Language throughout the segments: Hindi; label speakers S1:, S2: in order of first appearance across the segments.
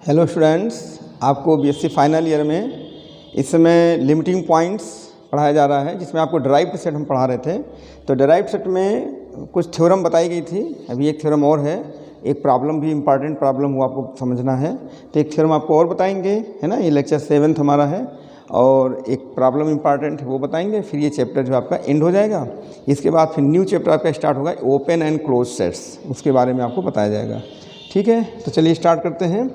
S1: हेलो स्टूडेंट्स, आपको बीएससी फाइनल ईयर में इस समय लिमिटिंग पॉइंट्स पढ़ाया जा रहा है, जिसमें आपको डिराइव्ड सेट हम पढ़ा रहे थे। तो डिराइव्ड सेट में कुछ थ्योरम बताई गई थी, अभी एक थ्योरम और है, एक प्रॉब्लम भी इम्पॉर्टेंट प्रॉब्लम वो आपको समझना है। तो एक थ्योरम आपको और बताएंगे, है ना, ये लेक्चर 7th हमारा है, और एक प्रॉब्लम इम्पॉर्टेंट है वो बताएंगे। फिर ये चैप्टर जो आपका एंड हो जाएगा। इसके बाद फिर न्यू चैप्टर आपका स्टार्ट होगा, ओपन एंड क्लोज सेट्स, उसके बारे में आपको बताया जाएगा। ठीक है, तो चलिए स्टार्ट करते हैं।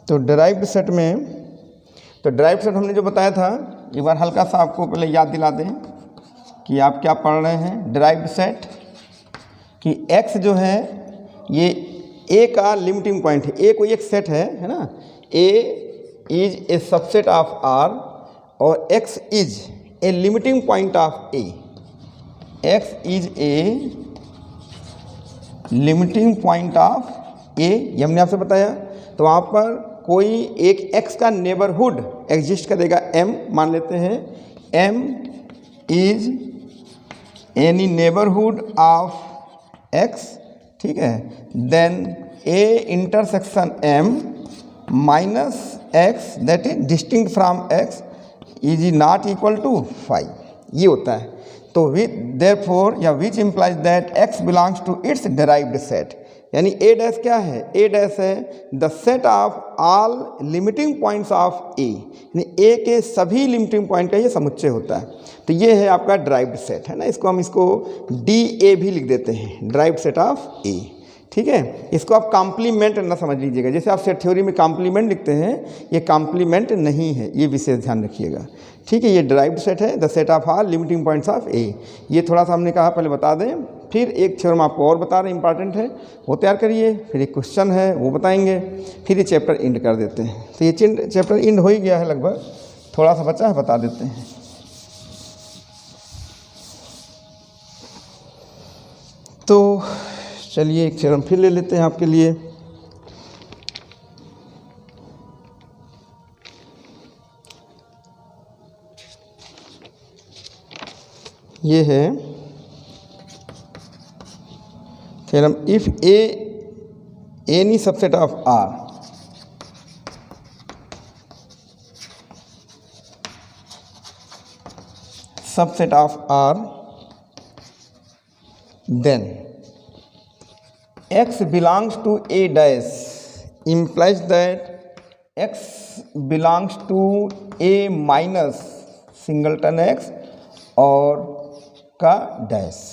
S1: तो डिराइव्ड सेट में, तो डिराइव्ड सेट हमने जो बताया था, एक बार हल्का सा आपको पहले याद दिला दें कि आप क्या पढ़ रहे हैं। डिराइव्ड सेट कि x जो है ये a का लिमिटिंग पॉइंट है। a कोई एक सेट है ना, a is a subset of r और x is a limiting point of a। x is a limiting point of a, ये हमने आपसे बताया। तो वहाँ पर कोई एक x का नेबरहुड एग्जिस्ट करेगा, m मान लेते हैं। m is any neighbourhood of x, ठीक है। Then a intersection m minus x that is distinct from x is not equal to 5, ये होता है। तो विच देयरफॉर या which implies that x belongs to its derived set, यानी a डैश क्या है, a डैश है the set of all limiting points of a, यानी a के सभी लिमिटिंग पॉइंट का ये समुच्चय होता है। तो ये है आपका डिराइव्ड सेट, है ना। इसको हम DA भी लिख देते हैं, डिराइव्ड सेट ऑफ A, ठीक है। इसको आप कॉम्प्लीमेंट ना समझ लीजिएगा, जैसे आप सेट थ्योरी में कॉम्प्लीमेंट लिखते हैं, ये कॉम्प्लीमेंट नहीं है, ये विशेष ध्यान रखिएगा, ठीक है। ये डिराइव्ड सेट है, the set of all limiting points of A। ये थोड़ा सा हमने कहा पहले बता दें। फिर एक थ्योरम आपको और बता रहे हैं, इंपॉर्टेंट है, वो तैयार करिए। फिर एक क्वेश्चन है वो बताएंगे, फिर ये चैप्टर एंड कर देते हैं। तो ये चैप्टर एंड हो ही गया है लगभग, थोड़ा सा बचा है, बता देते हैं। तो चलिए एक थ्योरम फिर ले लेते हैं आपके लिए। ये है theorem, if A any subset of R subset of R then x belongs to A dash implies that x belongs to A minus singleton x और का डैश।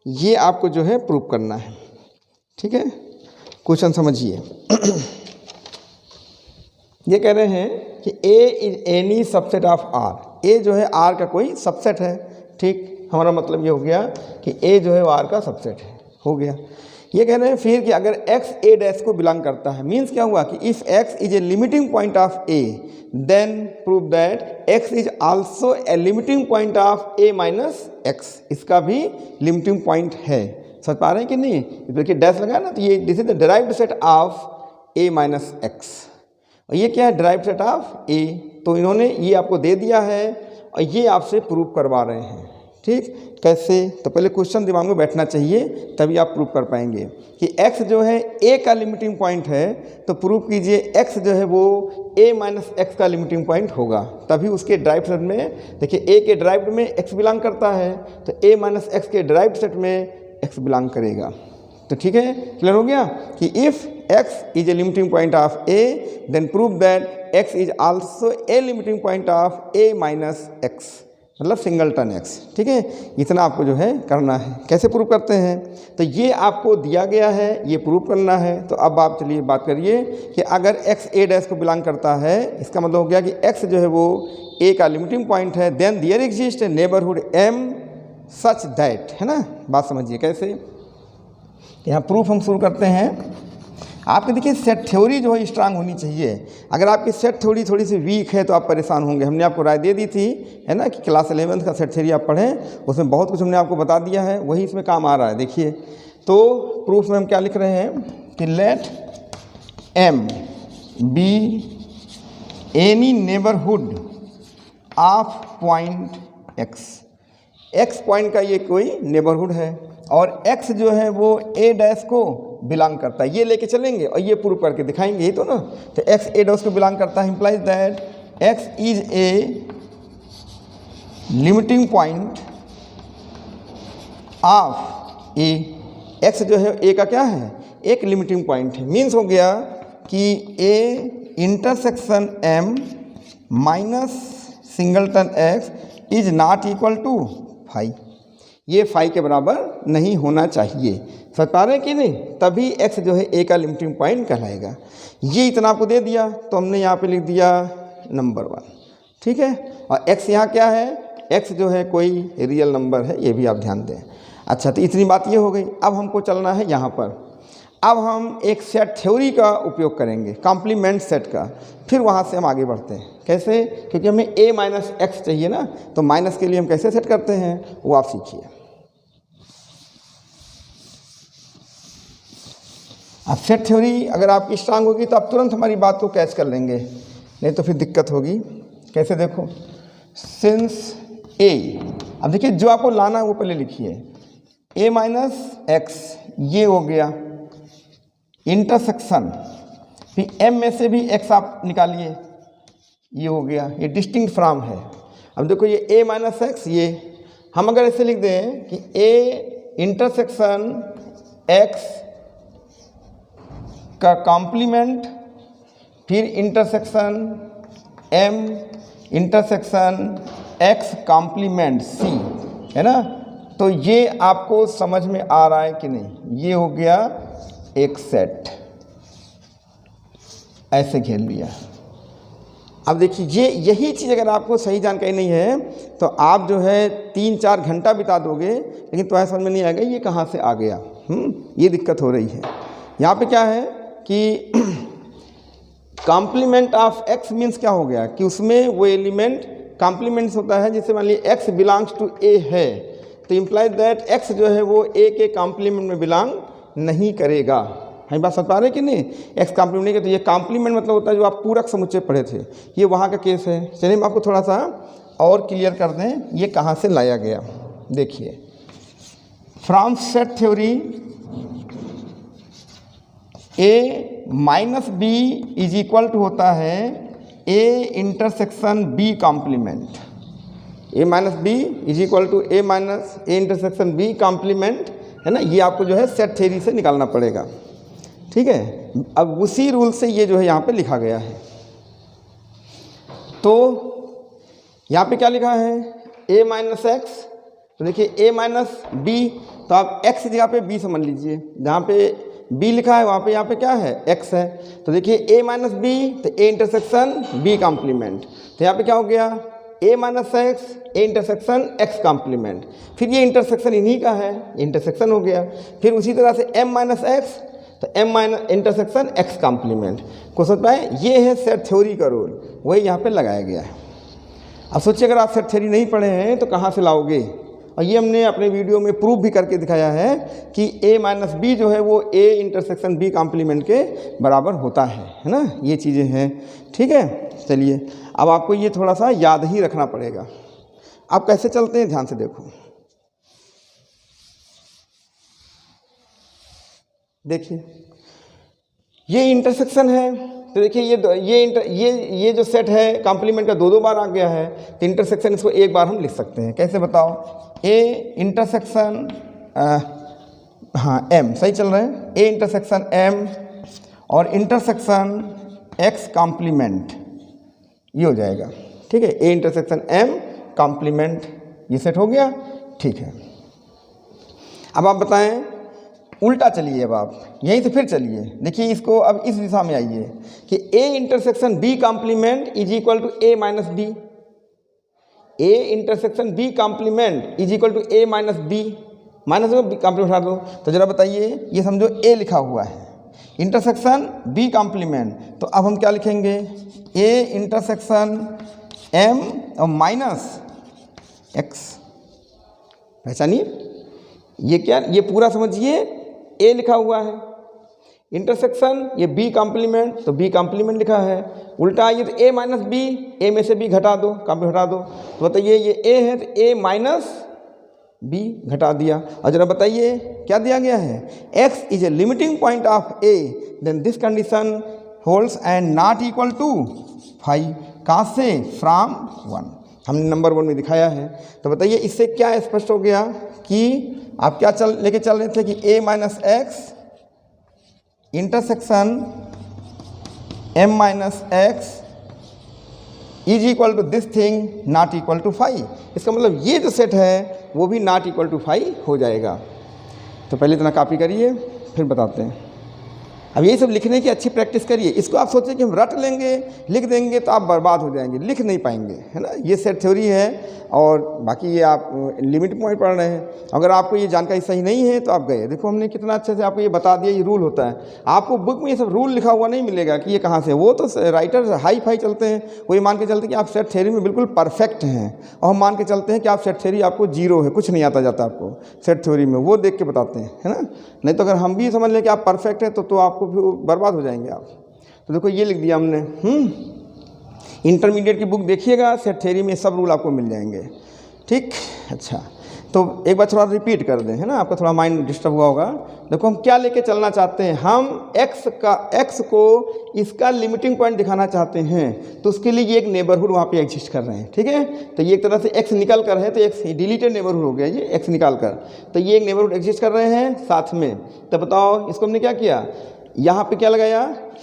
S1: ये आपको जो है प्रूव करना है, ठीक है। क्वेश्चन समझिए। ये कह रहे हैं कि A is any subset of R, A जो है R का कोई सबसेट है, ठीक। हमारा मतलब ये हो गया कि A जो है वो R का सबसेट है, हो गया। ये कह रहे हैं फिर कि अगर x A डैश को बिलोंग करता है, मीन्स क्या हुआ कि if x is a limiting point of A then prove that x is also a limiting point of A minus x, इसका भी लिमिटिंग पॉइंट है। समझ पा रहे हैं कि नहीं। देखिए डैश लगा ना, तो ये this is the derived set of A minus x, और ये क्या है, डिराइव्ड सेट ऑफ A। तो इन्होंने ये आपको दे दिया है और ये आपसे प्रूव करवा रहे हैं, ठीक। कैसे, तो पहले क्वेश्चन दिमाग में बैठना चाहिए, तभी आप प्रूव कर पाएंगे कि x जो है A का लिमिटिंग पॉइंट है। तो प्रूव कीजिए x जो है वो A माइनस x का लिमिटिंग पॉइंट होगा, तभी उसके डिराइव्ड सेट में, देखिए A के डिराइव्ड में x बिलोंग करता है, तो A माइनस x के डिराइव्ड सेट में x बिलोंग करेगा। तो ठीक है, क्लियर हो गया कि if x is a limiting point of A then prove that x is also a limiting point of A minus x, मतलब सिंगलटन x, ठीक है। इतना आपको जो है करना है। कैसे प्रूव करते हैं, तो ये आपको दिया गया है, ये प्रूव करना है। तो अब आप चलिए बात करिए कि अगर x A डैश को बिलोंग करता है, इसका मतलब हो गया कि x जो है वो A का लिमिटिंग पॉइंट है, then there exist a neighbourhood M such that, है ना। बात समझिए कैसे, यहाँ प्रूफ हम शुरू करते हैं। आपके देखिए सेट थ्योरी जो है स्ट्रांग होनी चाहिए। अगर आपकी सेट थ्योरी थोड़ी सी वीक है तो आप परेशान होंगे। हमने आपको राय दे दी थी, है ना, कि क्लास 11th का सेट थ्योरी आप पढ़ें, उसमें बहुत कुछ हमने आपको बता दिया है, वही इसमें काम आ रहा है। देखिए तो प्रूफ में हम क्या लिख रहे हैं कि let M be any neighbourhood of point x point का ये कोई नेबरहुड है और एक्स जो है वो ए डैश को बिलोंग करता है, ये लेके चलेंगे और ये प्रूव करके दिखाएंगे, ये तो ना। तो एक्स ए डैश को बिलोंग करता है, implies that x is a limiting point of A. X जो है ए का क्या है, एक लिमिटिंग पॉइंट है। मीन्स हो गया कि A intersection M minus singleton x is not equal to phi. ये फाई के बराबर नहीं होना चाहिए, समझ पा रहे हैं कि नहीं, तभी एक्स जो है ए का लिमिटिंग पॉइंट कहलाएगा। ये इतना आपको दे दिया तो हमने यहाँ पे लिख दिया नंबर 1, ठीक है। और एक्स यहाँ क्या है, एक्स जो है कोई रियल नंबर है, ये भी आप ध्यान दें। अच्छा, तो इतनी बात ये हो गई। अब हमको चलना है यहाँ पर। अब हम एक सेट थ्योरी का उपयोग करेंगे, कॉम्प्लीमेंट सेट का, फिर वहाँ से हम आगे बढ़ते हैं। कैसे, क्योंकि हमें a माइनस एक्स चाहिए ना, तो माइनस के लिए हम कैसे सेट करते हैं वो आप सीखिए। अब सेट थ्योरी अगर आपकी स्ट्रांग होगी तो आप तुरंत हमारी बात को कैच कर लेंगे, नहीं तो फिर दिक्कत होगी। कैसे, देखो, सिंस a, अब देखिए जो आपको लाना है वो पहले लिखिए, a माइनस एक्स, ये हो गया इंटरसेक्शन, फिर m में से भी x आप निकालिए, ये हो गया, ये डिस्टिंक्ट फ्रॉम है। अब देखो ये a माइनस एक्स, ये हम अगर ऐसे लिख दें कि a इंटरसेक्शन x का कॉम्प्लीमेंट, फिर intersection m intersection x complement c, है ना। तो ये आपको समझ में आ रहा है कि नहीं, ये हो गया एक सेट, ऐसे घेर लिया। अब देखिए यही चीज़ अगर आपको सही जानकारी नहीं है तो आप जो है 3-4 घंटा बिता दोगे, लेकिन तुम्हारे समझ में नहीं आएगा ये कहाँ से आ गया। ये दिक्कत हो रही है। यहाँ पे क्या है कि कॉम्प्लीमेंट ऑफ एक्स मीन्स क्या हो गया कि उसमें वो एलिमेंट कॉम्प्लीमेंट्स होता है, जैसे मान लीजिए एक्स बिलोंग्स टू ए है, तो इम्प्लाइज दैट एक्स जो है वो ए के कॉम्प्लीमेंट में बिलोंग नहीं करेगा। हम बात समझ पा रहे हैं कि नहीं, एक्स कॉम्प्लीमेंट नहीं करते। ये कॉम्प्लीमेंट मतलब होता है जो आप पूरक समुच्चय पढ़े थे, ये वहाँ का केस है। चलिए हम आपको थोड़ा सा और क्लियर कर दें ये कहाँ से लाया गया। देखिए, from set theory A minus B is equal to होता है A intersection B complement. A minus B is equal to A minus A intersection B complement, है ना। ये आपको जो है सेट थ्योरी से निकालना पड़ेगा, ठीक है। अब उसी रूल से ये जो है यहाँ पे लिखा गया है। तो यहाँ पे क्या लिखा है, a माइनस एक्स, तो देखिए a माइनस बी, तो आप x की जगह पे b समझ लीजिए, जहाँ पे b लिखा है वहाँ पे यहाँ पे क्या है x है। तो देखिए a माइनस बी, तो a इंटरसेक्शन b कॉम्प्लीमेंट, तो यहाँ पे क्या हो गया a minus x A intersection x complement, फिर ये इंटरसेक्शन इन्हीं का है, इंटरसेक्शन हो गया। फिर उसी तरह से m माइनस एक्स, तो m minus intersection x complement को समझ पाए। ये है सेट थ्योरी का रूल, वही यहाँ पे लगाया गया है। अब सोचिए अगर आप सेट थ्योरी नहीं पढ़े हैं तो कहाँ से लाओगे, और ये हमने अपने वीडियो में प्रूफ भी करके दिखाया है कि a माइनस बी जो है वो a इंटरसेक्शन b कॉम्प्लीमेंट के बराबर होता है ना। ये चीज़ें हैं, ठीक है। चलिए अब आपको ये थोड़ा सा याद ही रखना पड़ेगा। आप कैसे चलते हैं ध्यान से देखो। देखिए ये इंटरसेक्शन है, तो देखिए ये जो सेट है कॉम्प्लीमेंट का 2-2 बार आ गया है, तो इंटरसेक्शन इसको एक बार हम लिख सकते हैं। कैसे बताओ, ए इंटरसेक्शन हाँ एम, सही चल रहे हैं, ए इंटरसेक्शन एम और इंटरसेक्शन एक्स कॉम्प्लीमेंट, ये हो जाएगा, ठीक है। ए इंटरसेक्शन एम कॉम्प्लीमेंट, ये सेट हो गया, ठीक है। अब आप बताएं, उल्टा चलिए, अब आप यहीं से फिर चलिए, देखिए इसको अब इस दिशा में आइए कि a intersection b complement is equal to a minus B, a intersection b complement is equal to a minus B, minus को कॉम्प्लीमेंट हटा दो। तो जरा बताइए, ये समझो a लिखा हुआ है, इंटरसेक्शन b कॉम्प्लीमेंट, तो अब हम क्या लिखेंगे, a इंटरसेक्शन m और माइनस x, पहचानिए ये क्या, ये पूरा समझिए a लिखा हुआ है, इंटरसेक्शन ये बी कॉम्प्लीमेंट, तो बी कॉम्प्लीमेंट लिखा है। उल्टा ये तो ए माइनस बी, ए में से बी घटा दो, कॉम्प्लीमेंट हटा दो, तो बताइए ये ए है तो ए माइनस बी घटा दिया। और जरा बताइए क्या दिया गया है, x is a limiting point of a, then this condition holds and not equal to 5। कहाँ से, फ्रॉम 1, हमने नंबर 1 में दिखाया है। तो बताइए इससे क्या स्पष्ट हो गया कि आप क्या लेके चल रहे थे कि a minus x intersection m minus x is equal to this thing not equal to 5। इसका मतलब ये जो सेट है वो भी नॉट इक्वल टू 5 हो जाएगा। तो पहले इतना कॉपी करिए फिर बताते हैं। अब यही सब लिखने की अच्छी प्रैक्टिस करिए। इसको आप सोचें कि हम रट लेंगे लिख देंगे तो आप बर्बाद हो जाएंगे, लिख नहीं पाएंगे, है ना। ये सेट थ्योरी है और बाकी ये आप लिमिट पॉइंट पढ़ रहे हैं। अगर आपको ये जानकारी सही नहीं है तो आप गए, देखो हमने कितना अच्छे से आपको ये बता दिया, ये रूल होता है। आपको बुक में ये सब रूल लिखा हुआ नहीं मिलेगा कि ये कहाँ से, वो तो राइटर हाई फाई चलते हैं, वो ये मान के चलते हैं कि आप सेट थ्योरी में बिल्कुल परफेक्ट हैं, और हम मान के चलते हैं कि आप सेट थ्योरी आपको जीरो है, कुछ नहीं आता जाता आपको सेट थ्योरी में, वो देख के बताते हैं, है ना। नहीं तो अगर हम भी समझ लें कि आप परफेक्ट हैं तो आपको भी बर्बाद हो जाएंगे आप। तो देखो ये लिख दिया हमने। इंटरमीडिएट की बुक देखिएगा, सेट थ्योरी में सब रूल आपको मिल जाएंगे, ठीक। अच्छा, तो एक बार थोड़ा रिपीट कर दें, है ना, आपका थोड़ा माइंड डिस्टर्ब हुआ होगा। देखो हम क्या लेके चलना चाहते हैं, हम x को इसका लिमिटिंग पॉइंट दिखाना चाहते हैं, तो उसके लिए ये एक नेबरहुड वहाँ पे एग्जिस्ट कर रहे हैं, ठीक है। तो ये एक तरह से x निकल कर है, तो x डिलीटेड नेबरहुड हो गया ये x निकाल कर, तो ये एक नेबरहुड एग्जिस्ट कर रहे हैं साथ में। तो बताओ इसको हमने क्या किया, यहाँ पे क्या लगाया,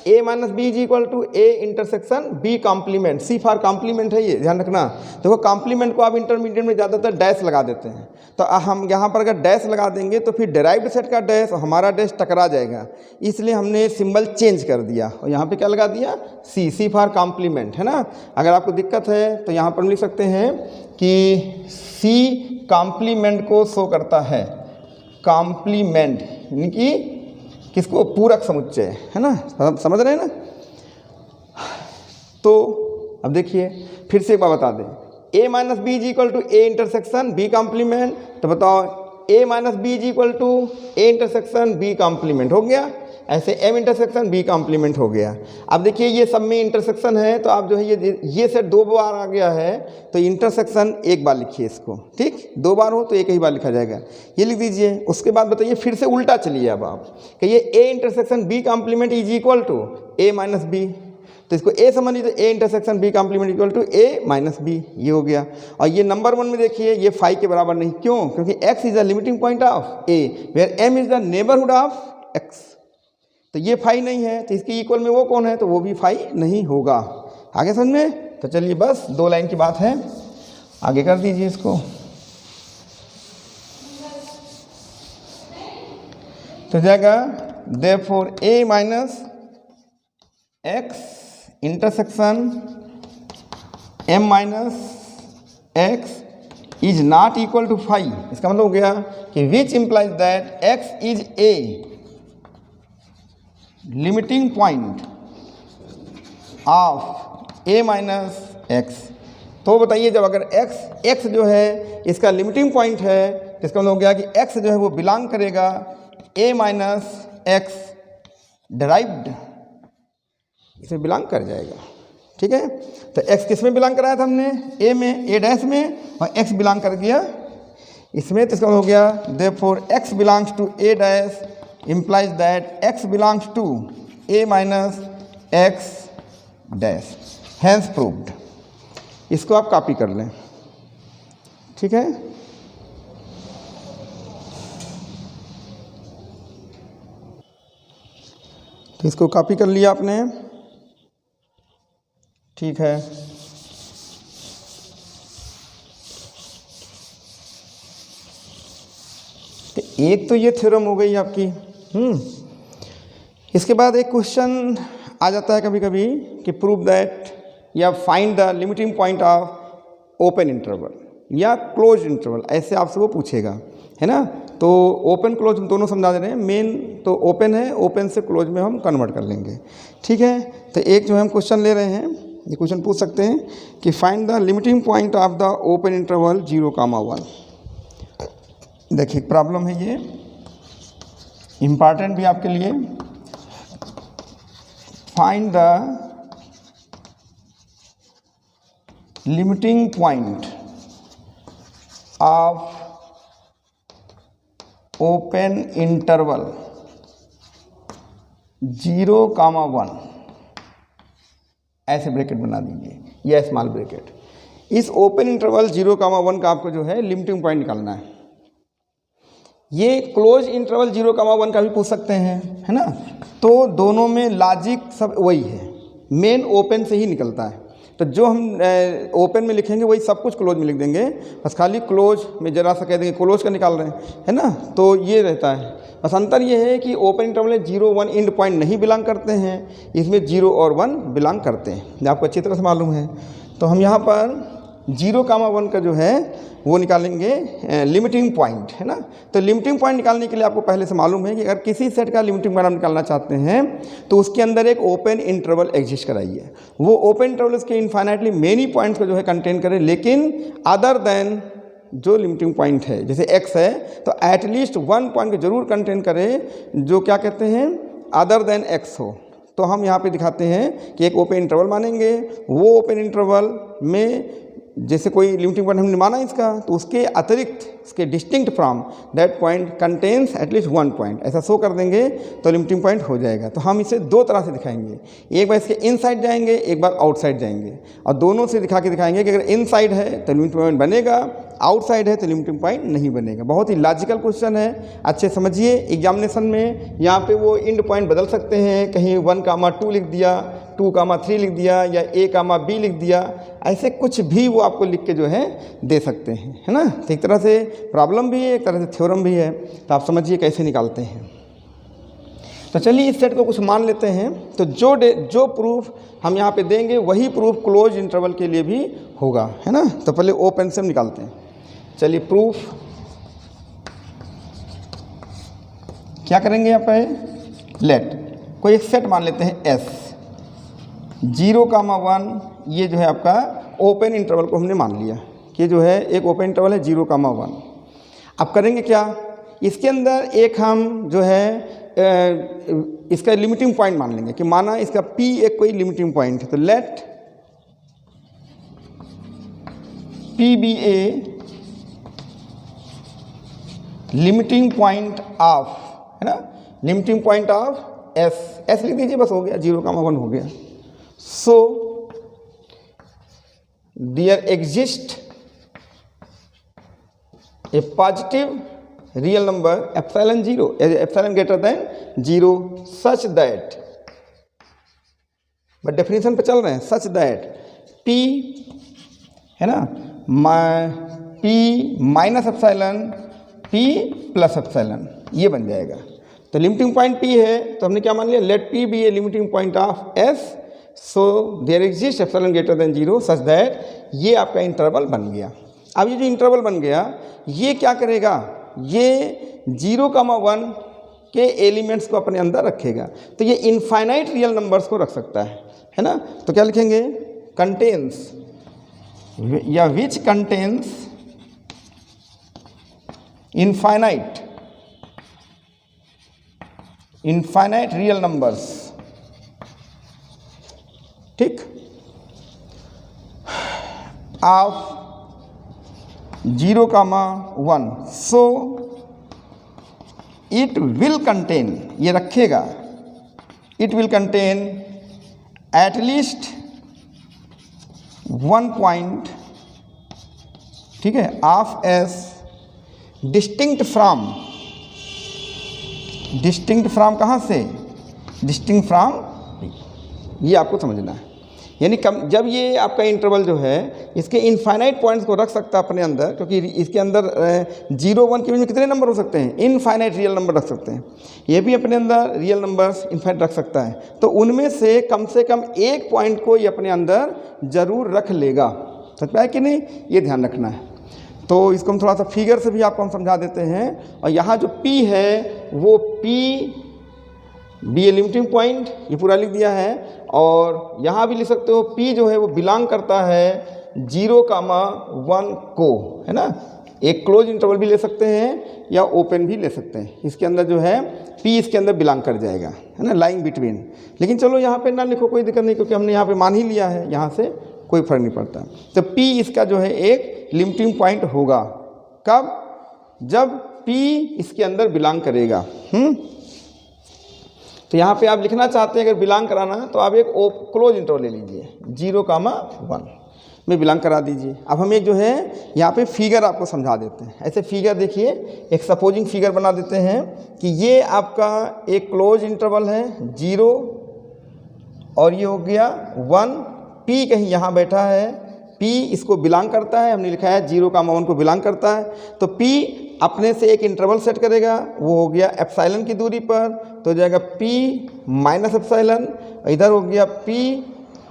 S1: a minus B is equal to a intersection b complement, c for complement है, ये ध्यान रखना। देखो कॉम्प्लीमेंट को आप इंटरमीडिएट में ज़्यादातर डैश लगा देते हैं, तो हम यहाँ पर अगर डैश लगा देंगे तो फिर डेराइव्ड सेट का डैश और हमारा डैश टकरा जाएगा, इसलिए हमने सिंबल चेंज कर दिया और यहाँ पे क्या लगा दिया, c फॉर कॉम्प्लीमेंट, है ना। अगर आपको दिक्कत है तो यहाँ पर हम लिख सकते हैं कि c कॉम्प्लीमेंट को शो करता है, कॉम्प्लीमेंट यानी कि किसको, पूरक समुच्चय, है ना, समझ रहे हैं ना। तो अब देखिए फिर से एक बार बता दें, a minus B is equal to A intersection b complement, तो बताओ a minus B is equal to A intersection b complement हो गया, ऐसे m इंटरसेक्शन b कॉम्प्लीमेंट हो गया। अब देखिए ये सब में इंटरसेक्शन है, तो आप जो है ये सेट 2 बार आ गया है, तो इंटरसेक्शन एक बार लिखिए इसको, ठीक, 2 बार हो तो एक ही बार लिखा जाएगा, ये लिख दीजिए। उसके बाद बताइए फिर से उल्टा चलिए, अब आप कहिए a intersection b complement is equal to a minus B, तो इसको a समझ लीजिए, a intersection b complement equal to a minus B, ये हो गया। और ये नंबर 1 में देखिए ये 5 के बराबर नहीं, क्यों, क्योंकि x is the limiting point of a where m is the neighbourhood of x, तो ये 5 नहीं है, तो इसके इक्वल में वो कौन है, तो वो भी 5 नहीं होगा। आगे समझ में, तो चलिए बस 2 लाइन की बात है, आगे कर दीजिए इसको। तो जाएगा therefore a minus x intersection m minus x is not equal to 5। इसका मतलब हो गया कि which implies that x is a limiting point of a minus x. तो बताइए जब अगर x जो है इसका लिमिटिंग पॉइंट है, तो इसका मतलब हो गया कि x जो है वो बिलोंग करेगा a माइनस एक्स डिराइव्ड, इसमें बिलोंग कर जाएगा, ठीक है। तो x किस में बिलोंग कराया था हमने, a में, a डैश में, और x बिलोंग कर गया इसमें, तो इसका मतलब हो गया therefore x belongs to a dash implies that x belongs to a minus x dash, hence proved। इसको आप कॉपी कर लें, ठीक है। तो इसको कॉपी कर लिया आपने, ठीक है। तो एक तो ये थ्योरम हो गई आपकी। इसके बाद एक क्वेश्चन आ जाता है कभी कभी कि प्रूव दैट या find the limiting point of open interval या क्लोज इंटरवल, ऐसे आपसे वो पूछेगा, है ना। तो ओपन क्लोज हम दोनों समझा दे रहे हैं, मेन तो ओपन है, ओपन से क्लोज में हम कन्वर्ट कर लेंगे, ठीक है। तो एक जो है हम क्वेश्चन ले रहे हैं, ये क्वेश्चन पूछ सकते हैं कि find the limiting point of the open interval 0,1। देखिए प्रॉब्लम है ये, इम्पॉर्टेंट भी आपके लिए, find the limiting point of open interval 0,1, ऐसे ब्रैकेट बना दीजिए, यह स्मॉल ब्रैकेट। इस ओपन इंटरवल 0,1 का आपको जो है लिमिटिंग पॉइंट निकालना है। ये क्लोज इंटरवल 0,1 का भी पूछ सकते हैं, है ना। तो दोनों में लॉजिक सब वही है, मेन ओपन से ही निकलता है। तो जो हम ओपन में लिखेंगे वही सब कुछ क्लोज में लिख देंगे, बस खाली क्लोज में जरा सा कह देंगे क्लोज का निकाल रहे हैं, है ना। तो ये रहता है, बस अंतर ये है कि ओपन इंटरवल में 0, 1 एंड पॉइंट नहीं बिलोंग करते हैं, इसमें 0 और 1 बिलोंग करते हैं, जो आपको अच्छी तरह से मालूम है। तो हम यहाँ पर 0,1 का जो है वो निकालेंगे लिमिटिंग पॉइंट, है ना। तो लिमिटिंग पॉइंट निकालने के लिए आपको पहले से मालूम है कि अगर किसी सेट का लिमिटिंग पॉइंट आप निकालना चाहते हैं तो उसके अंदर एक ओपन इंटरवल एग्जिस्ट कराइए। वो ओपन इंटरवल उसके इन्फाइनाइटली मेनी पॉइंट्स को जो है कंटेन करे, लेकिन अदर देन जो लिमिटिंग पॉइंट है, जैसे x है तो एटलीस्ट 1 पॉइंट को जरूर कंटेन करे जो क्या कहते हैं अदर देन x हो। तो हम यहाँ पे दिखाते हैं कि एक ओपन इंटरवल मानेंगे, वो ओपन इंटरवल में जैसे कोई लिमिटिंग पॉइंट हमने माना इसका, तो उसके अतिरिक्त, उसके distinct from that point contains at least 1 point, ऐसा शो कर देंगे तो लिमिटिंग पॉइंट हो जाएगा। तो हम इसे दो तरह से दिखाएंगे, एक बार इसके इनसाइड जाएंगे, एक बार आउटसाइड जाएंगे, और दोनों से दिखा के दिखाएंगे कि अगर इनसाइड है तो लिमिटिंग पॉइंट बनेगा, आउटसाइड है तो लिमिटिंग पॉइंट नहीं बनेगा। बहुत ही लॉजिकल क्वेश्चन है, अच्छे समझिए। एग्जामिनेशन में यहाँ पे वो एंड पॉइंट बदल सकते हैं, कहीं 1,2 लिख दिया, 2,3 लिख दिया, या A,B लिख दिया, ऐसे कुछ भी वो आपको लिख के जो है दे सकते हैं, है ना। तो एक तरह से प्रॉब्लम भी है, एक तरह से थ्योरम भी है, तो आप समझिए कैसे निकालते हैं। तो चलिए इस सेट को कुछ मान लेते हैं। तो जो प्रूफ हम यहाँ पे देंगे वही प्रूफ क्लोज इंटरवल के लिए भी होगा, है ना। तो पहले ओपन से हम निकालते हैं। चलिए प्रूफ क्या करेंगे, यहाँ पे लेट कोई एक सेट मान लेते हैं S 0,1, ये जो है आपका ओपन इंटरवल को हमने मान लिया कि जो है एक ओपन इंटरवल है 0,1। अब करेंगे क्या, इसके अंदर एक हम जो है इसका लिमिटिंग पॉइंट मान लेंगे कि माना इसका P एक कोई लिमिटिंग पॉइंट है, तो let P be a limiting point of, है ना, लिमिटिंग पॉइंट ऑफ S लिख दीजिए, बस हो गया, 0,1 हो गया। So there exist a positive real number epsilon 0, epsilon greater than 0, such that, but definition पे चल रहे हैं, सच दैट P, है ना, P minus epsilon P plus epsilon, ये बन जाएगा। तो लिमिटिंग पॉइंट P है, तो हमने क्या मान लिया, let P be a limiting point of S, so there exist epsilon greater than 0 such that, ये आपका इंटरवल बन गया। अब ये जो इंटरवल बन गया ये क्या करेगा, ये 0,1 के एलिमेंट्स को अपने अंदर रखेगा। तो ये इनफाइनाइट रियल नंबर्स को रख सकता है ना। तो क्या लिखेंगे, कंटेन्स या which contains infinite real numbers, ठीक, of 0,1, so it will contain, ये रखेगा, it will contain at least 1 point, ठीक है, ऑफ S डिस्टिंक्ट फ्रॉम कहाँ से, डिस्टिंक्ट फ्रॉम, ये आपको समझना है। यानी जब ये आपका इंटरवल जो है इसके इनफाइनाइट पॉइंट्स को रख सकता है अपने अंदर, क्योंकि इसके अंदर 0, 1 के बीच में कितने नंबर हो सकते हैं, इनफाइनाइट रियल नंबर रख सकते हैं, ये भी अपने अंदर रियल नंबर्स इनफाइनाइट रख सकता है। तो उनमें से कम एक पॉइंट को ये अपने अंदर ज़रूर रख लेगा, समझ पाए कि नहीं, ये ध्यान रखना है। तो इसको हम थोड़ा सा फिगर से भी आपको हम समझा देते हैं। और यहाँ जो P है वो P be a limiting point, ये पूरा लिख दिया है, और यहाँ भी लिख सकते हो P जो है वो बिलोंग करता है 0,1 को, है ना, एक क्लोज इंटरवल भी ले सकते हैं या ओपन भी ले सकते हैं। इसके अंदर जो है P इसके अंदर बिलोंग कर जाएगा, है ना, लाइंग बिटवीन। लेकिन चलो यहाँ पे ना लिखो, कोई दिक्कत नहीं, क्योंकि हमने यहाँ पे मान ही लिया है, यहाँ से कोई फर्क नहीं पड़ता। तो P इसका जो है एक लिमिटिंग पॉइंट होगा। कब? जब P इसके अंदर बिलोंग करेगा। तो यहाँ पे आप लिखना चाहते हैं अगर बिलोंग कराना तो आप एक क्लोज इंटरवल ले लीजिए, 0,1 में बिलोंग करा दीजिए। अब हम एक जो है यहाँ पे फिगर आपको समझा देते हैं। ऐसे फिगर देखिए, एक सपोजिंग फिगर बना देते हैं कि ये आपका एक क्लोज इंटरवल है 0 और ये हो गया 1। P कहीं यहाँ बैठा है, P इसको बिलोंग करता है, हमने लिखा है 0,1 को बिलोंग करता है। तो P अपने से एक इंटरवल सेट करेगा, वो हो गया एप्सिलॉन की दूरी पर, तो हो जाएगा P माइनस एप्सिलॉन, इधर हो गया P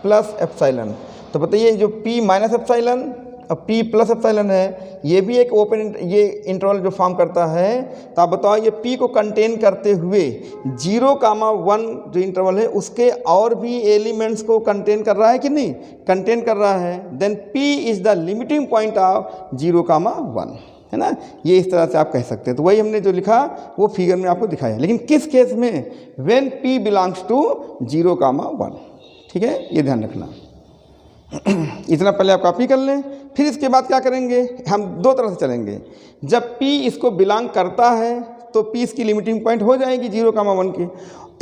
S1: प्लस एप्सिलॉन। तो बताइए जो P माइनस एप्सिलॉन और P प्लस एप्सिलॉन है, ये भी एक ओपन ये इंटरवल जो फॉर्म करता है। तो आप बताओ ये P को कंटेन करते हुए 0,1 जो इंटरवल है उसके और भी एलिमेंट्स को कंटेन कर रहा है कि नहीं? कंटेन कर रहा है। Then P is the limiting point of 0,1, है ना। ये इस तरह से आप कह सकते हैं। तो वही हमने जो लिखा वो फिगर में आपको दिखाया। लेकिन किस केस में? When P belongs to 0,1। ठीक है, ये ध्यान रखना। इतना पहले आप कॉपी कर लें। फिर इसके बाद क्या करेंगे, हम दो तरह से चलेंगे। जब P इसको बिलोंग करता है तो P इसकी लिमिटिंग पॉइंट हो जाएगी 0,1 की,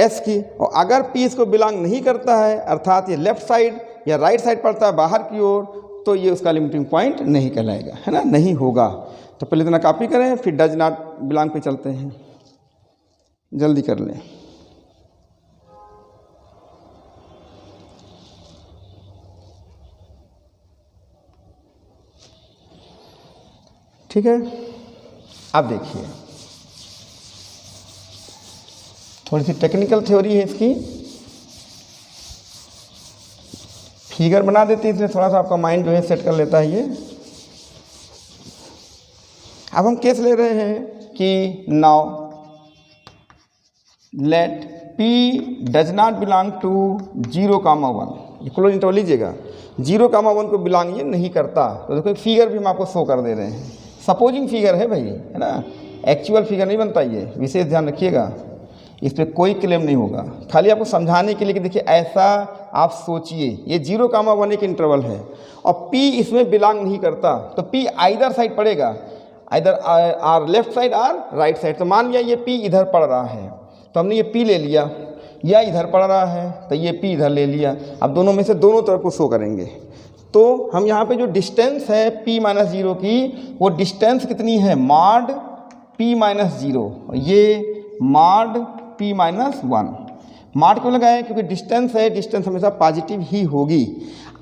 S1: S की। और अगर P इसको बिलोंग नहीं करता है, अर्थात ये लेफ्ट साइड या राइट साइड पड़ता है बाहर की ओर, तो ये उसका लिमिटिंग पॉइंट नहीं कहलाएगा, है ना, नहीं होगा। तो पहले इतना कॉपी करें, फिर डज नॉट बिलोंग पे चलते हैं। जल्दी कर लें। ठीक है, अब देखिए थोड़ी सी टेक्निकल थ्योरी है इसकी, फिगर बना देती है, इसलिए थोड़ा सा आपका माइंड जो है सेट कर लेता है ये। अब हम केस ले रहे हैं कि now let P does not belong to 0,1। ये क्लोज इंटरवल लीजिएगा, 0,1 को बिलोंग ये नहीं करता। तो देखो फिगर भी हम आपको शो कर दे रहे हैं। सपोजिंग फिगर है भाई, है ना, एक्चुअल फिगर नहीं बनता। ये विशेष ध्यान रखिएगा, इस पर कोई क्लेम नहीं होगा। खाली आपको समझाने के लिए कि देखिए ऐसा आप सोचिए, ये 0,1 एक इंटरवल है और P इसमें बिलोंग नहीं करता, तो P आइदर साइड पड़ेगा, either or left side or right side. तो मान लिया ये P इधर पड़ रहा है तो हमने ये P ले लिया, या इधर पड़ रहा है तो ये P इधर ले लिया। अब दोनों में से दोनों तरफ को शो करेंगे। तो हम यहाँ पे जो डिस्टेंस है P माइनस 0 की, वो डिस्टेंस कितनी है? मॉड P माइनस 0, ये मॉड P माइनस 1। मॉड क्यों लगाए? क्योंकि डिस्टेंस है, डिस्टेंस हमेशा पॉजिटिव ही होगी।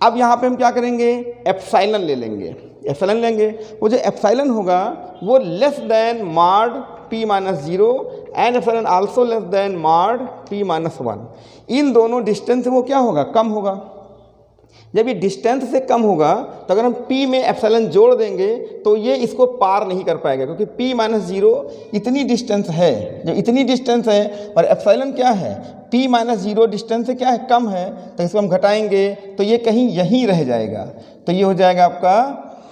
S1: अब यहाँ पे हम क्या करेंगे? एप्सिलॉन ले लेंगे, एप्सिलॉन लेंगे। वो जो एप्सिलॉन होगा वो less than mod P minus 0 and epsilon also less than mod P minus 1। इन दोनों डिस्टेंस से वो क्या होगा? कम होगा। जब ये डिस्टेंस से कम होगा तो अगर हम P में एप्सिलॉन जोड़ देंगे तो ये इसको पार नहीं कर पाएगा, क्योंकि P माइनस 0 इतनी डिस्टेंस है। जब इतनी डिस्टेंस है और एप्सिलॉन क्या है? P माइनस 0 डिस्टेंस से क्या है? कम है। तो इसको हम घटाएंगे तो ये कहीं यहीं रह जाएगा। तो ये हो जाएगा आपका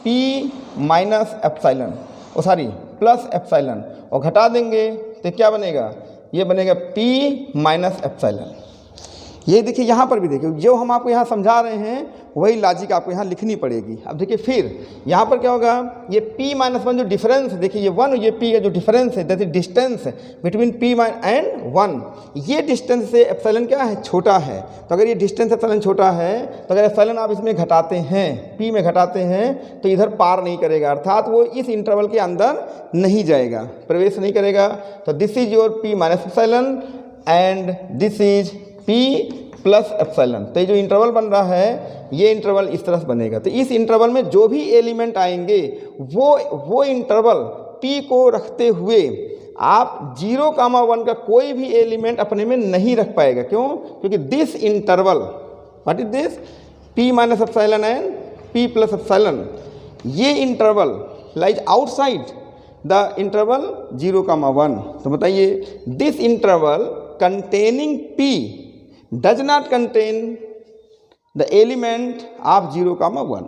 S1: P माइनस एप्सिलॉन, ओ सॉरी प्लस एप्सिलॉन, और घटा देंगे तो क्या बनेगा? ये बनेगा P माइनस एप्सिलॉन। ये देखिए यहाँ पर भी देखिए, जो हम आपको यहाँ समझा रहे हैं वही लॉजिक आपको यहाँ लिखनी पड़ेगी। अब देखिए फिर यहाँ पर क्या होगा? ये P माइनस 1 जो डिफरेंस है, देखिए ये 1 और ये P का जो डिफरेंस है, that is distance between P and 1। ये डिस्टेंस से एप्सिलॉन क्या है? छोटा है। तो अगर ये डिस्टेंस एप्सिलॉन छोटा है तो अगर एप्सिलॉन आप इसमें घटाते हैं, P में घटाते हैं, तो इधर पार नहीं करेगा, अर्थात वो इस इंटरवल के अंदर नहीं जाएगा, प्रवेश नहीं करेगा। तो this is your P minus epsilon and this is P plus epsilon. तो ये जो इंटरवल बन रहा है, ये इंटरवल इस तरह से बनेगा। तो इस इंटरवल में जो भी एलिमेंट आएंगे वो इंटरवल P को रखते हुए आप 0,1 का कोई भी एलिमेंट अपने में नहीं रख पाएगा। क्यों? क्योंकि this interval, what is this? P minus epsilon and P plus epsilon, ये interval lies outside the interval 0,1। तो बताइए this interval containing P does not contain the element of 0,1।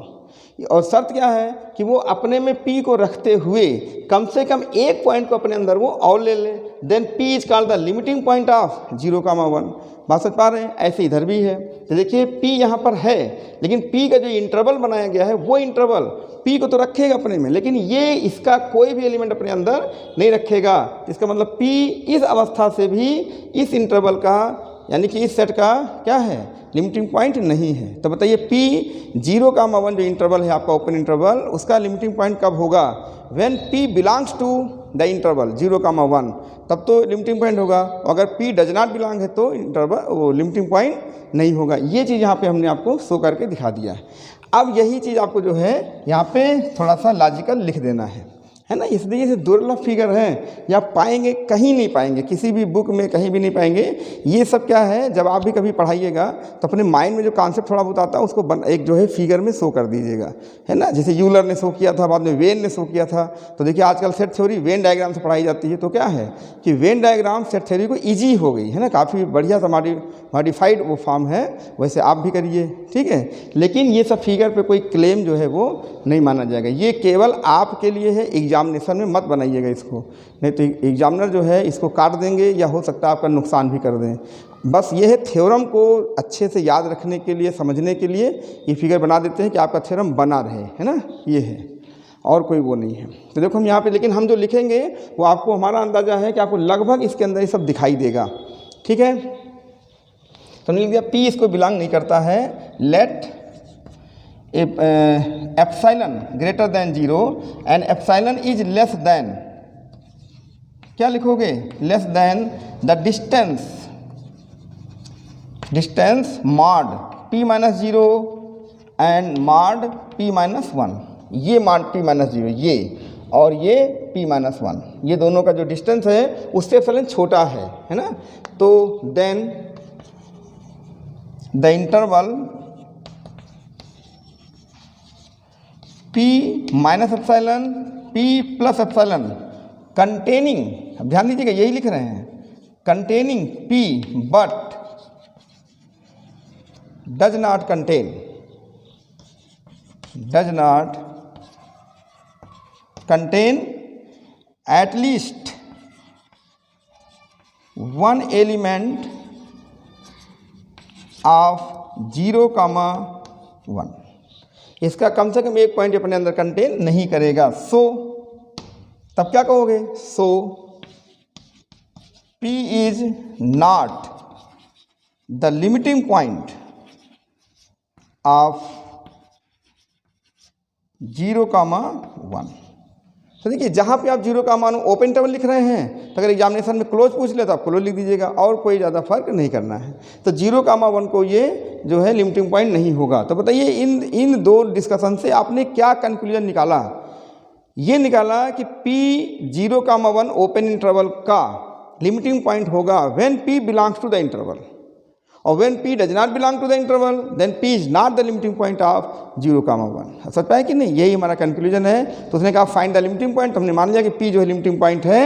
S1: और शर्त क्या है कि वो अपने में P को रखते हुए कम से कम एक पॉइंट को अपने अंदर वो और ले ले, then P is called the limiting point of 0,1। बात समझ पा रहे हैं? ऐसे इधर भी है। तो देखिए P यहाँ पर है, लेकिन P का जो इंटरवल बनाया गया है वो इंटरवल P को तो रखेगा अपने में, लेकिन ये इसका कोई भी एलिमेंट अपने अंदर नहीं रखेगा। इसका मतलब P इस अवस्था से भी इस इंटरवल का, यानी कि इस सेट का क्या है, लिमिटिंग पॉइंट नहीं है। तो बताइए P 0,1 जो इंटरवल है आपका ओपन इंटरवल, उसका लिमिटिंग पॉइंट कब होगा? When P belongs to the interval 0,1, तब तो लिमिटिंग पॉइंट होगा। अगर P डज नॉट बिलोंग है तो इंटरवल वो लिमिटिंग पॉइंट नहीं होगा। ये चीज़ यहाँ पे हमने आपको शो करके दिखा दिया है। अब यही चीज़ आपको जो है यहाँ पे थोड़ा सा लॉजिकल लिख देना है ना। इसलिए ये दुर्लभ फिगर हैं, या पाएंगे कहीं नहीं पाएंगे, किसी भी बुक में कहीं भी नहीं पाएंगे। ये सब क्या है, जब आप भी कभी पढ़ाइएगा तो अपने माइंड में जो कॉन्सेप्ट थोड़ा बहुत आता है उसको एक जो है फिगर में शो कर दीजिएगा, है ना। जैसे यूलर ने शो किया था, बाद में वेन ने शो किया था। तो देखिए आजकल सेट थ्योरी वेन डायग्राम से पढ़ाई जाती है। तो क्या है कि वेन डायग्राम सेट थ्योरी को ईजी हो गई है ना, काफ़ी बढ़िया सा मॉडिफाइड वो फॉर्म है, वैसे आप भी करिए, ठीक है। लेकिन ये सब फिगर पे कोई क्लेम जो है वो नहीं माना जाएगा। ये केवल आपके लिए है, एग्जामिनेशन में मत बनाइएगा इसको, नहीं तो एग्जामिनर जो है इसको काट देंगे या हो सकता है आपका नुकसान भी कर दें। बस ये है थ्योरम को अच्छे से याद रखने के लिए, समझने के लिए ये फिगर बना देते हैं कि आपका थ्योरम बना रहे, है ना। ये है, और कोई वो नहीं है। तो देखो हम यहाँ पे, लेकिन हम जो लिखेंगे वो आपको, हमारा अंदाज़ा है कि आपको लगभग इसके अंदर ये सब दिखाई देगा, ठीक है। तो हमने लिख दिया P इसको बिलोंग नहीं करता है। Let epsilon greater than 0 and epsilon is less than, क्या लिखोगे, less than the distance mod P - 0 and mod P - 1। ये मॉड P - 0 ये, और ये P - 1, ये दोनों का जो डिस्टेंस है उससे एप्सिलॉन छोटा है ना। तो then the interval P - epsilon P + epsilon containing, अब ध्यान दीजिएगा यही लिख रहे हैं, containing P but does not contain at least one element of 0,1। इसका कम से कम एक पॉइंट अपने अंदर कंटेन नहीं करेगा। सो तब क्या कहोगे, सो P is not the limiting point of 0,1। तो देखिए जहाँ पे आप 0,1 ओपन इंटरवल लिख रहे हैं, तो अगर एग्जामिनेशन में क्लोज पूछ ले तो आप क्लोज लिख दीजिएगा, और कोई ज़्यादा फर्क नहीं करना है। तो 0,1 को ये जो है लिमिटिंग पॉइंट नहीं होगा। तो बताइए इन दो डिस्कशन से आपने क्या कंक्लूजन निकाला? ये निकाला कि P 0,1 ओपन इंटरवल का लिमिटिंग पॉइंट होगा when P belongs to the interval, और when P does not belong to the interval then P is not the limiting point of 0,1। समझ पाए कि नहीं? यही हमारा कंक्लूजन है। तो उसने कहा फाइंड द लिमिटिंग पॉइंट, तो हमने मान लिया कि P जो है लिमिटिंग पॉइंट है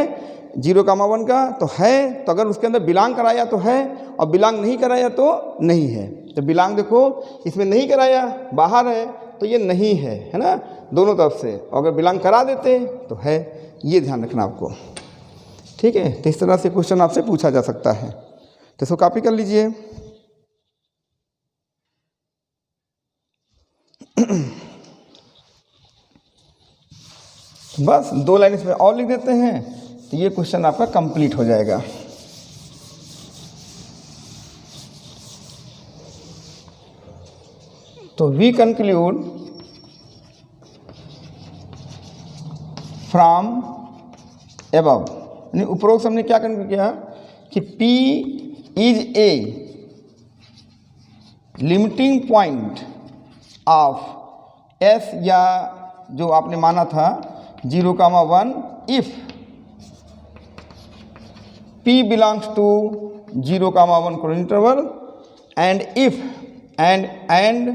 S1: 0,1 का, तो है, तो अगर उसके अंदर बिलोंग कराया तो है, और बिलोंग नहीं कराया तो नहीं है। तो बिलोंग देखो इसमें नहीं कराया, बाहर है, तो ये नहीं है ना, दोनों तरफ से। और अगर बिलोंग करा देते तो है, ये ध्यान रखना आपको, ठीक है। तो इस तरह से क्वेश्चन आपसे पूछा जा सकता है। तो इसको कॉपी कर लीजिए। बस 2 लाइन इसमें और लिख देते हैं, तो ये क्वेश्चन आपका कंप्लीट हो जाएगा। तो वी कंक्लूड फ्रॉम एबव, यानी उपरोक्त हमने क्या कंक्लूड किया कि P is a limiting point of S, या जो आपने माना था 0,1 if P belongs to 0,1 coordinate interval and if and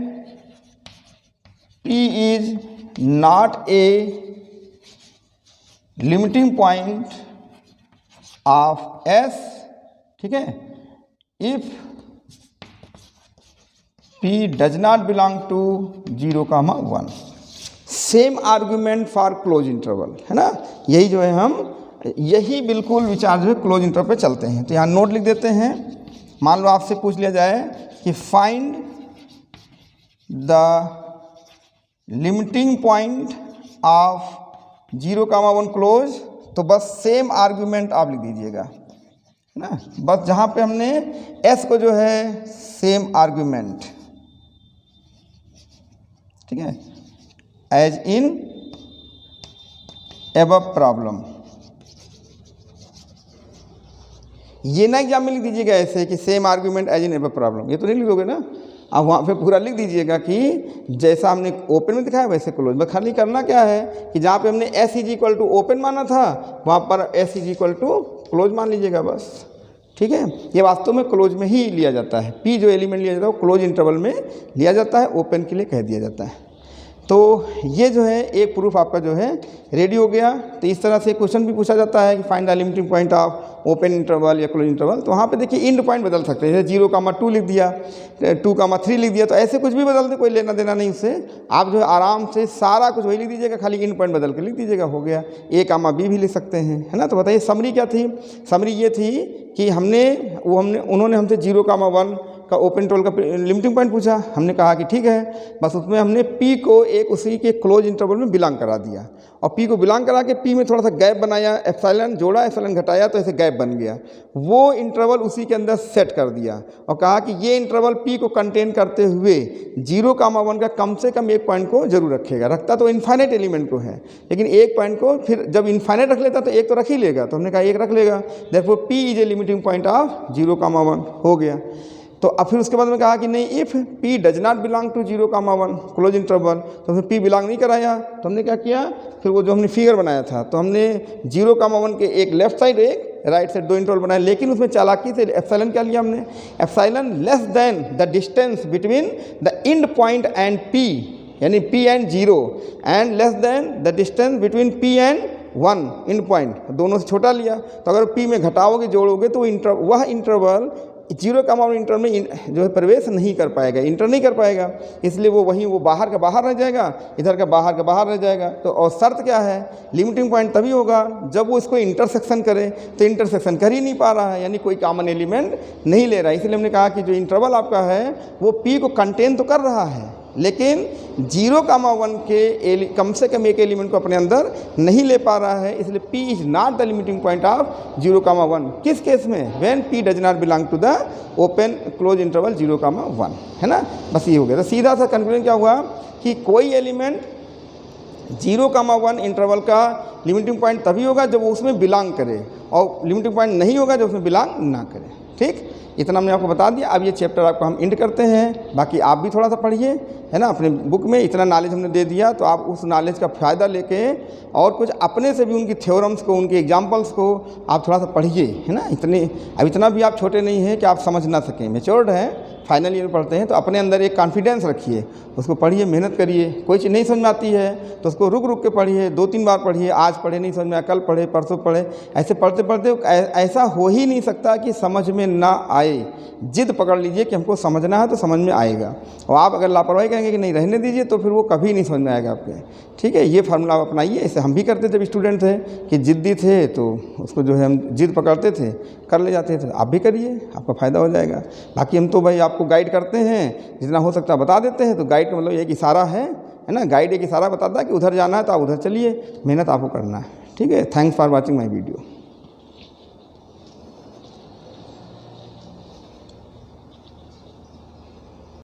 S1: P is not a limiting point of S, ठीक है। If P does not belong to 0,1, same argument for close interval, है ना। यही जो है हम यही बिल्कुल विचार जो है क्लोज इंटरवल पे चलते हैं। तो यहाँ नोट लिख देते हैं। मान लो आपसे पूछ लिया जाए कि find the limiting point of 0,1 close, तो बस सेम आर्ग्यूमेंट आप लिख दीजिएगा, है ना। बस जहाँ पे हमने एस को जो है सेम आर्ग्यूमेंट, ठीक है, एज इन एबव प्रॉब्लम। ये ना एग्जाम में लिख दीजिएगा ऐसे कि same argument as in above problem, ये तो नहीं लिखोगे ना। आप वहाँ पे पूरा लिख दीजिएगा कि जैसा हमने ओपन में दिखाया वैसे क्लोज में। खाली करना क्या है कि जहाँ पे हमने S is equal to open माना था वहाँ पर S is equal to close मान लीजिएगा बस, ठीक है। ये वास्तव में क्लोज में ही लिया जाता है। पी जो एलिमेंट लिया जाता है वो क्लोज इंटरवल में लिया जाता है, ओपन के लिए कह दिया जाता है। तो ये जो है एक प्रूफ आपका जो है रेडी हो गया। तो इस तरह से क्वेश्चन भी पूछा जाता है कि find the limiting point of open interval या क्लोज इंटरवल। तो वहाँ पे देखिए इंड पॉइंट बदल सकते हैं, जैसे 0,2 लिख दिया, 2,3 लिख दिया, तो ऐसे कुछ भी बदल दे, कोई लेना देना नहीं उससे। आप जो है आराम से सारा कुछ वही लिख दीजिएगा, खाली इंड पॉइंट बदल के लिख दीजिएगा, हो गया। A,B भी लिख सकते हैं, है ना। तो बताइए समरी क्या थी। समरी ये थी कि उन्होंने हमसे 0,1 का ओपन इंटरवल का लिमिटिंग पॉइंट पूछा। हमने कहा कि ठीक है, बस उसमें हमने P को एक उसी के क्लोज इंटरवल में बिलोंग करा दिया, और P को बिलोंग करा के P में थोड़ा सा गैप बनाया, एप्सिलॉन जोड़ा, एप्सिलॉन घटाया, तो ऐसे गैप बन गया। वो इंटरवल उसी के अंदर सेट कर दिया और कहा कि ये इंटरवल P को कंटेन करते हुए 0,1 का कम से कम एक पॉइंट को जरूर रखेगा। रखता तो इन्फाइनाइट एलिमेंट को है, लेकिन एक पॉइंट को फिर जब इन्फाइनाइट रख लेता तो एक तो रख ही लेगा। तो हमने कहा एक रख लेगा, therefore P is a limiting point of 0,1 हो गया। तो अब फिर उसके बाद में कहा कि नहीं, if P does not belong to 0,1 close interval, तो हमने P बिलोंग नहीं कराया। तो हमने क्या किया, फिर वो जो हमने फिगर बनाया था, तो हमने 0,1 के एक लेफ्ट साइड एक राइट साइड दो इंटरवल बनाए, लेकिन उसमें चालाकी से एप्सिलॉन क्या लिया हमने, epsilon less than the distance between the end point and P, यानी P and 0, and less than the distance between P and 1 end point, दोनों से छोटा लिया। तो अगर P में घटाओगे जोड़ोगे तो वह इंटरवल 0,1 इंटर में जो है प्रवेश नहीं कर पाएगा, इंटर नहीं कर पाएगा, इसलिए वो बाहर का बाहर रह जाएगा, इधर का बाहर रह जाएगा। तो और शर्त क्या है, लिमिटिंग पॉइंट तभी होगा जब वो इसको इंटरसेक्शन करे। तो इंटरसेक्शन कर ही नहीं पा रहा है, यानी कोई कॉमन एलिमेंट नहीं ले रहा है। इसलिए हमने कहा कि जो इंटरवल आपका है वो P को कंटेन तो कर रहा है, लेकिन 0,1 के कम से कम एक एलिमेंट को अपने अंदर नहीं ले पा रहा है, इसलिए P is not the limiting point of 0,1। किस केस में, when P does not belong to the open close interval 0,1, है ना। बस ये हो गया। तो सीधा सा कंक्लूजन क्या हुआ कि कोई एलिमेंट 0,1 इंटरवल का लिमिटिंग पॉइंट तभी होगा जब वो उसमें बिलोंग करे, और लिमिटिंग पॉइंट नहीं होगा जब उसमें बिलोंग ना करे। ठीक, इतना हमने आपको बता दिया। अब ये चैप्टर आपको हम एंड करते हैं, बाकी आप भी थोड़ा सा पढ़िए, है ना, अपने बुक में। इतना नॉलेज हमने दे दिया, तो आप उस नॉलेज का फ़ायदा लेके और कुछ अपने से भी उनकी थ्योरम्स को, उनके एग्जाम्पल्स को आप थोड़ा सा पढ़िए, है ना। अब इतना भी आप छोटे नहीं हैं कि आप समझ ना सकें, मैच्योर्ड हैं, फाइनल ईयर पढ़ते हैं, तो अपने अंदर एक कॉन्फिडेंस रखिए, उसको पढ़िए, मेहनत करिए। कोई चीज़ नहीं समझ में आती है तो उसको रुक के पढ़िए, 2-3 बार पढ़िए। आज पढ़े नहीं समझ में आया, कल पढ़े, परसों पढ़े, ऐसे पढ़ते पढ़ते ऐसा हो ही नहीं सकता कि समझ में ना आए। जिद पकड़ लीजिए कि हमको समझना है तो समझ में आएगा, और आप अगर लापरवाही करेंगे कि नहीं रहने दीजिए तो फिर वो कभी नहीं समझ में आएगा आपके। ठीक है, ये फार्मूला आप अपनाइए। ऐसे हम भी करते थे जब स्टूडेंट थे कि जिद्दी थे, तो उसको जो है हम जिद पकड़ते थे, कर ले जाते थे। आप भी करिए, आपका फ़ायदा हो जाएगा। बाकी हम तो भाई आपको गाइड करते हैं, जितना हो सकता है बता देते हैं। तो गाइड का मतलब एक इशारा है ना, गाइड एक इशारा बताता है कि उधर जाना है तो आप उधर चलिए, मेहनत आपको करना है। ठीक है, thanks for watching my video.